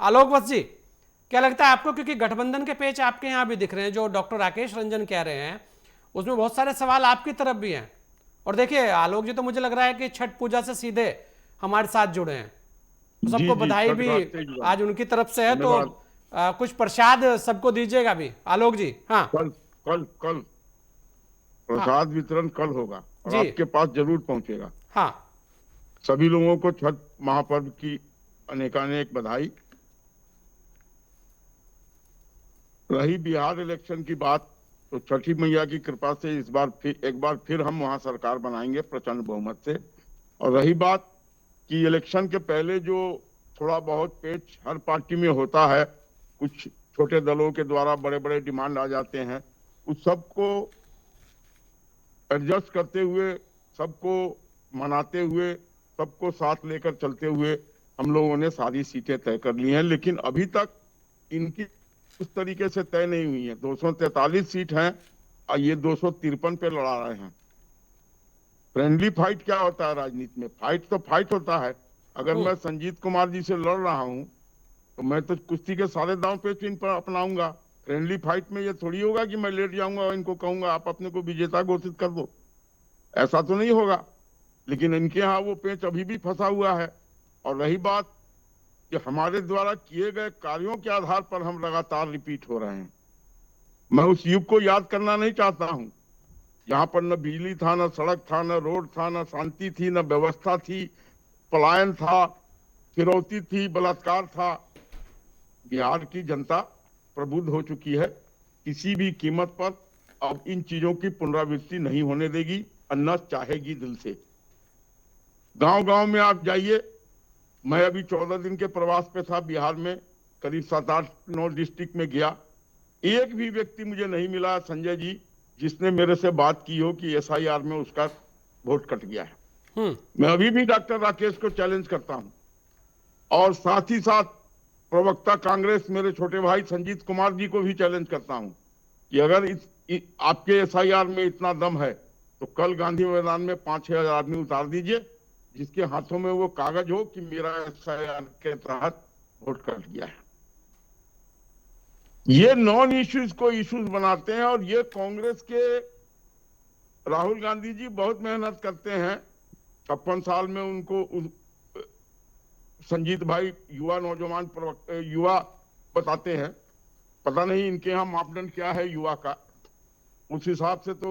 आलोकवत जी, क्या लगता है आपको, क्योंकि गठबंधन के पेच आपके यहाँ भी दिख रहे हैं, जो डॉक्टर राकेश रंजन कह रहे हैं उसमें बहुत सारे सवाल आपकी तरफ भी हैं। और देखिए आलोक जी, तो मुझे लग रहा है कि छठ पूजा से सीधे हमारे साथ जुड़े हैं, तो जी सबको जी, बधाई छठ भी घाट से जुड़ा हूं। आज उनकी तरफ से है। तो धन्यवाद। कुछ प्रसाद सबको दीजिएगा भी आलोक जी। हाँ कल कल कल हाँ प्रसाद वितरण कल होगा और जी। आपके पास जरूर पहुंचेगा। हाँ सभी लोगों को छठ महापर्व की अनेकानेक बधाई। रही बिहार इलेक्शन की बात, तो छठी मैया की कृपा से इस बार फिर एक बार फिर हम वहां सरकार बनाएंगे प्रचंड बहुमत से। और रही बात कि इलेक्शन के पहले जो थोड़ा बहुत पेच हर पार्टी में होता है, कुछ छोटे दलों के द्वारा बड़े बड़े डिमांड आ जाते हैं, उस सबको एडजस्ट करते हुए, सबको मनाते हुए, सबको साथ लेकर चलते हुए हम लोगों ने सारी सीटें तय कर ली हैं। लेकिन अभी तक इनकी उस तरीके से तय नहीं हुई है। 243 सीट हैं और ये 253 पे लड़ा रहे हैं। फ्रेंडली फाइट क्या होता है राजनीति में? फाइट तो फाइट होता है। अगर हम्म मैं संजीत कुमार जी से लड़ रहा हूं तो मैं तो कुश्ती के सारे दांव पेच इन पर अपनाऊंगा। फ्रेंडली फाइट में ये थोड़ी होगा कि मैं लेट जाऊंगा और इनको कहूंगा आप अपने को विजेता घोषित कर दो। ऐसा तो नहीं होगा। लेकिन इनके यहाँ वो पेच अभी भी फंसा हुआ है। और रही बात कि हमारे द्वारा किए गए कार्यों के आधार पर हम लगातार रिपीट हो रहे हैं। मैं उस युग को याद करना नहीं चाहता हूं जहां पर न बिजली था, न सड़क था, न रोड था, न शांति थी, न व्यवस्था थी, पलायन था, फिरौती थी, बलात्कार था। बिहार की जनता प्रबुद्ध हो चुकी है। किसी भी कीमत पर अब इन चीजों की पुनरावृत्ति नहीं होने देगी और न चाहेगी दिल से। गांव गांव में आप जाइए। मैं अभी 14 दिन के प्रवास पे था बिहार में, करीब 7 8 9 डिस्ट्रिक्ट में गया। एक भी व्यक्ति मुझे नहीं मिला संजय जी जिसने मेरे से बात की हो कि एसआईआर में उसका वोट कट गया है। हम्म मैं अभी भी डॉक्टर राकेश को चैलेंज करता हूं और साथ ही साथ प्रवक्ता कांग्रेस मेरे छोटे भाई संजीत कुमार जी को भी चैलेंज करता हूं कि अगर आपके एसआईआर में इतना दम है तो कल गांधी मैदान में 5 6 आदमी उतार दीजिए जिसके हाथों में वो कागज हो कि मेरा एसआईआर के तहत वोट कट गया है। ये नॉन इश्यूज को इश्यूज बनाते हैं और ये कांग्रेस के राहुल गांधी जी बहुत मेहनत करते हैं। 56 साल में उनको संजीत भाई युवा नौजवान युवा बताते हैं। पता नहीं इनके यहाँ मापदंड क्या है युवा का। उस हिसाब से तो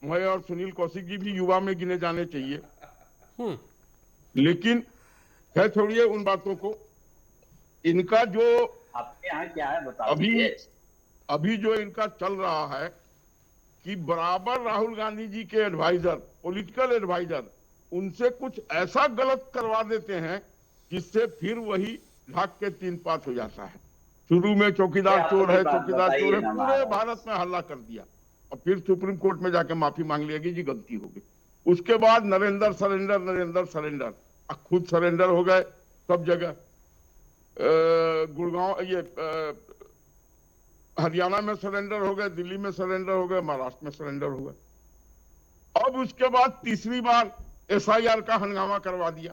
मैं और सुनील कौशिक जी भी युवा में गिने जाने चाहिए। हम्म लेकिन है, छोड़िए उन बातों को। इनका जो आपके यहाँ क्या है बता अभी दीजिए। अभी जो इनका चल रहा है कि बराबर राहुल गांधी जी के एडवाइजर, पॉलिटिकल एडवाइजर, उनसे कुछ ऐसा गलत करवा देते हैं जिससे फिर वही ढाक के 3 पात हो जाता है। शुरू में ये चौकीदार आप चोर अपनी है, बात चौकीदार चोर बताइए है, ना पूरे महाराज। भारत में हल्ला कर दिया और फिर सुप्रीम कोर्ट में जाके माफी मांग लिया कि जी गलती हो गई। उसके बाद नरेंद्र सरेंडर, नरेंद्र सरेंडर, खुद सरेंडर हो गए सब जगह। गुड़गांव, ये हरियाणा में सरेंडर हो गए, दिल्ली में सरेंडर हो गए, महाराष्ट्र में सरेंडर हो गए। अब उसके बाद तीसरी बार एसआईआर का हंगामा करवा दिया।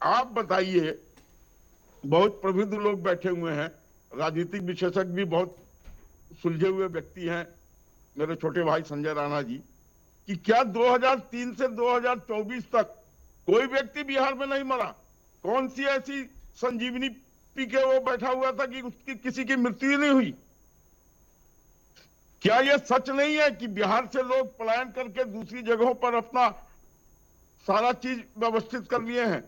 आप बताइए, बहुत प्रबुद्ध लोग बैठे हुए हैं, राजनीतिक विशेषज्ञ भी बहुत सुलझे हुए व्यक्ति हैं, मेरे छोटे भाई संजय राणा जी, कि क्या 2003 से 2024 तक कोई व्यक्ति बिहार में नहीं मरा? कौन सी ऐसी संजीवनी पी के वो बैठा हुआ था कि उसकी किसी की मृत्यु ही नहीं हुई? क्या यह सच नहीं है कि बिहार से लोग पलायन करके दूसरी जगहों पर अपना सारा चीज व्यवस्थित कर लिए हैं?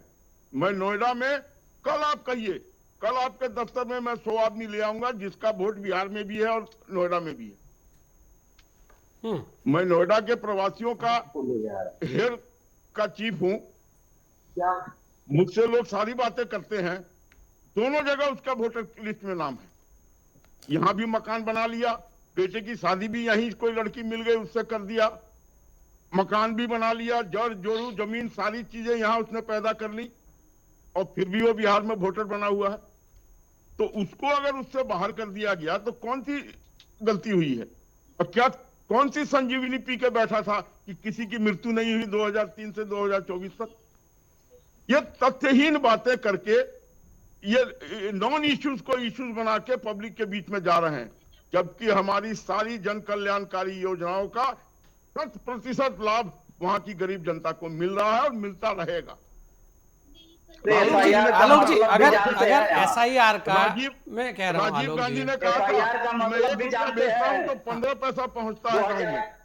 मैं नोएडा में, कल आप कहिए, कल आपके दफ्तर में मैं 100 आदमी ले आऊंगा जिसका वोट बिहार में भी है और नोएडा में भी है। मैं नोएडा के प्रवासियों का हेड का चीफ हूं। क्या मुझसे लोग सारी बातें करते हैं। दोनों जगह उसका वोटर लिस्ट में नाम है। यहां भी मकान बना लिया, बेटे की शादी भी यहीं कोई लड़की मिल गई उससे कर दिया, मकान भी बना लिया, जड़ जोड़ू जमीन सारी चीजें यहां उसने पैदा कर ली और फिर भी वो बिहार में वोटर बना हुआ है। तो उसको अगर उससे बाहर कर दिया गया तो कौन सी गलती हुई है? और क्या कौन सी संजीवनी पी के बैठा था कि किसी की मृत्यु नहीं हुई 2003 से 2024 तक? ये तथ्यहीन बातें करके ये नॉन इश्यूज को इश्यूज बना के पब्लिक के बीच में जा रहे हैं, जबकि हमारी सारी जन कल्याणकारी योजनाओं का 100% लाभ वहां की गरीब जनता को मिल रहा है और मिलता रहेगा। आलोक जी, अगर SIR का मैं कह रहा हूँ राजीव आलोक गांधी जी, ने कहा था FIR का कि मैं मतलब 1 भी रुपया जानते बेचता हूं हैं। तो 15 पैसा पहुंचता है गाँव में।